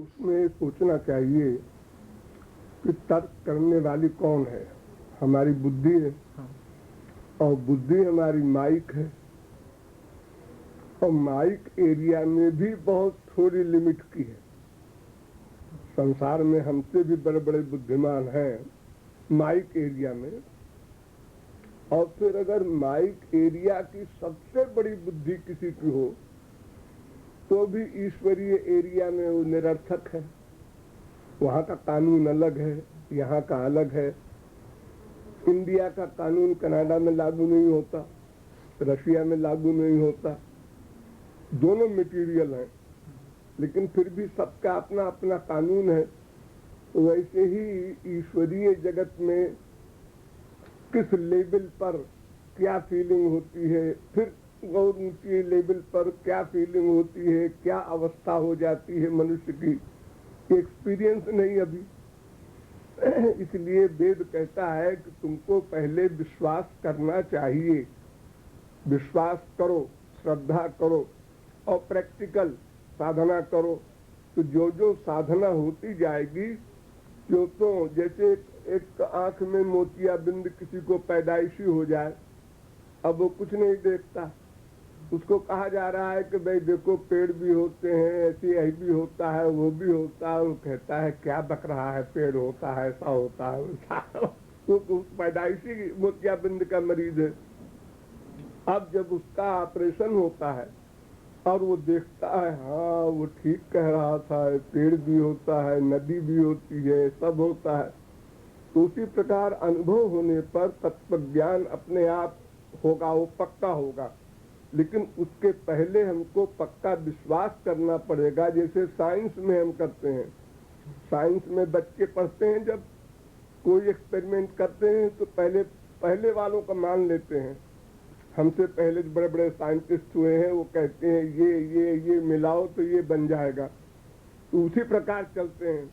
उसमें सोचना चाहिए कि तर्क करने वाली कौन है। हमारी बुद्धि है, और बुद्धि हमारी माइक है, और माइक एरिया में भी बहुत थोड़ी लिमिट की है। संसार में हमसे भी बड़े बड़े बुद्धिमान हैं माइक एरिया में, और फिर अगर माइक एरिया की सबसे बड़ी बुद्धि किसी की हो तो भी ईश्वरीय एरिया में वो निरर्थक है। वहाँ का कानून अलग है, यहाँ का अलग है। इंडिया का कानून कनाडा में लागू नहीं होता, रशिया में लागू नहीं होता। दोनों मटेरियल हैं, लेकिन फिर भी सबका अपना अपना कानून है। तो वैसे ही ईश्वरीय जगत में किस लेवल पर क्या फीलिंग होती है, फिर और ऊंची लेवल पर क्या फीलिंग होती है, क्या अवस्था हो जाती है मनुष्य की, एक्सपीरियंस नहीं अभी। इसलिए वेद कहता है कि तुमको पहले विश्वास करना चाहिए। विश्वास करो, श्रद्धा करो और प्रैक्टिकल साधना करो। तो जो जो साधना होती जाएगी, जो तो जैसे एक आंख में मोतियाबिंद किसी को पैदाइशी हो जाए, अब वो कुछ नहीं देखता, उसको कहा जा रहा है कि भाई देखो पेड़ भी होते हैं, ऐसे यही भी होता है, वो भी होता है। वो कहता है क्या बक रहा है, पेड़ होता है, ऐसा होता है वैसा। तो पैदाइशी मोतियाबिंद का मरीज है। अब जब उसका ऑपरेशन होता है और वो देखता है, हाँ वो ठीक कह रहा था, पेड़ भी होता है, नदी भी होती है, सब होता है। तो उसी प्रकार अनुभव होने पर तत्व ज्ञान अपने आप होगा, वो पक्का होगा। लेकिन उसके पहले हमको पक्का विश्वास करना पड़ेगा। जैसे साइंस में हम करते हैं, साइंस में बच्चे पढ़ते हैं, जब कोई एक्सपेरिमेंट करते हैं तो पहले वालों का मान लेते हैं। हमसे पहले बड़े बड़े साइंटिस्ट हुए हैं, वो कहते हैं ये मिलाओ तो ये बन जाएगा, तो उसी प्रकार चलते हैं।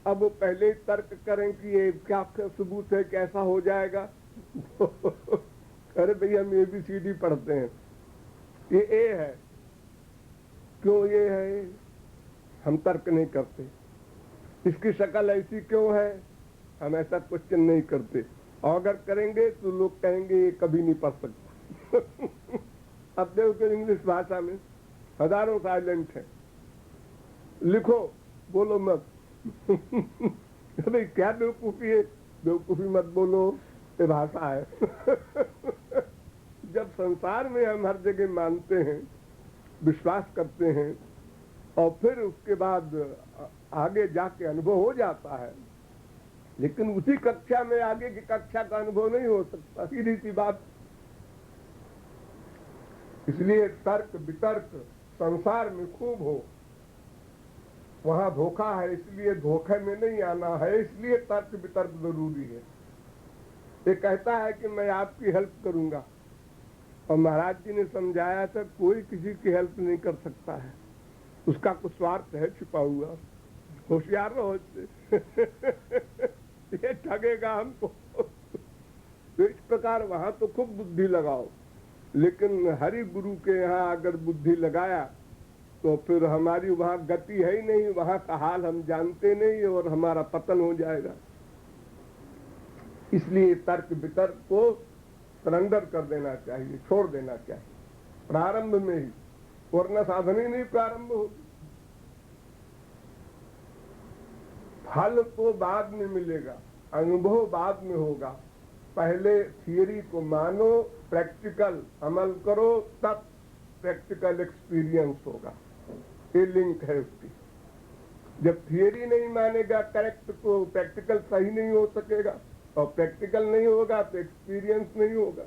अब वो पहले ही तर्क करें कि ये क्या सबूत है, कैसा हो जाएगा। अरे भैया हम ABCD पढ़ते हैं, ये ए है, क्यों ये है, हम तर्क नहीं करते। इसकी शक्ल ऐसी क्यों है, हम ऐसा क्वेश्चन नहीं करते। और अगर करेंगे तो लोग कहेंगे ये कभी नहीं पढ़ सकता। अब देखो इंग्लिश भाषा में हजारों साइलेंट है, लिखो बोलो मत। अरे क्या बेवकूफी है, बेवकूफी मत बोलो, ये भाषा है। जब संसार में हम हर जगह मानते हैं, विश्वास करते हैं, और फिर उसके बाद आगे जाके अनुभव हो जाता है, लेकिन उसी कक्षा में आगे की कक्षा का अनुभव नहीं हो सकता, सीधी सी बात। इसलिए तर्क वितर्क संसार में खूब हो, वहां धोखा है, इसलिए धोखे में नहीं आना है, इसलिए तर्क वितर्क जरूरी है। ये कहता है कि मैं आपकी हेल्प करूंगा, और महाराज जी ने समझाया था कोई किसी की हेल्प नहीं कर सकता है, उसका कुछ स्वार्थ है छुपा हुआ, होशियार रहो इससे। ये ठगेगा हमको। तो इस प्रकार वहां तो खूब बुद्धि लगाओ, लेकिन हरि गुरु के यहाँ अगर बुद्धि लगाया तो फिर हमारी वहां गति है ही नहीं, वहां का हाल हम जानते नहीं और हमारा पतन हो जाएगा। इसलिए तर्क वितर्क को सरेंडर कर देना चाहिए, छोड़ देना चाहिए प्रारंभ में ही, वरना साधन ही नहीं प्रारंभ होगी। फल तो बाद में मिलेगा, अनुभव बाद में होगा। पहले थियरी को मानो, प्रैक्टिकल अमल करो, तब प्रैक्टिकल एक्सपीरियंस होगा। ये लिंक है उसकी। जब थियरी नहीं मानेगा करेक्ट तो प्रैक्टिकल सही नहीं हो सकेगा, और प्रैक्टिकल नहीं होगा तो एक्सपीरियंस नहीं होगा।